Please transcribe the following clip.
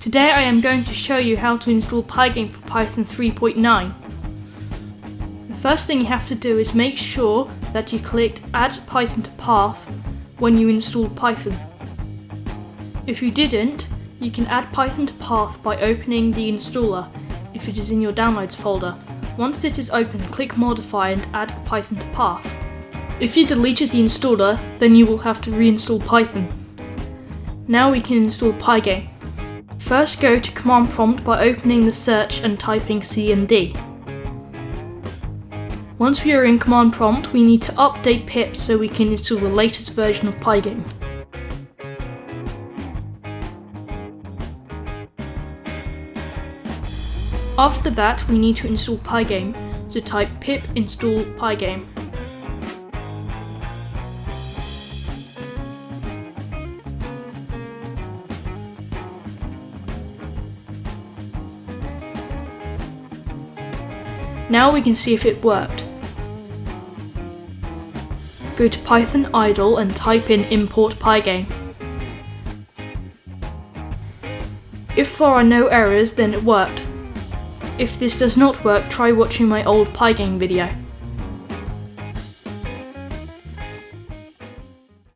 Today I am going to show you how to install pygame for Python 3.9. The first thing you have to do is make sure that you clicked Add Python to Path when you install Python. If you didn't, you can add Python to Path by opening the installer if it is in your Downloads folder. Once it is open, click Modify and add Python to Path. If you deleted the installer, then you will have to reinstall Python. Now we can install pygame. First go to command prompt by opening the search and typing cmd. Once we are in command prompt, we need to update pip so we can install the latest version of pygame. After that, we need to install pygame, so type pip install pygame. Now we can see if it worked. Go to Python idle and type in import pygame. If there are no errors, then it worked. If this does not work, try watching my old pygame video.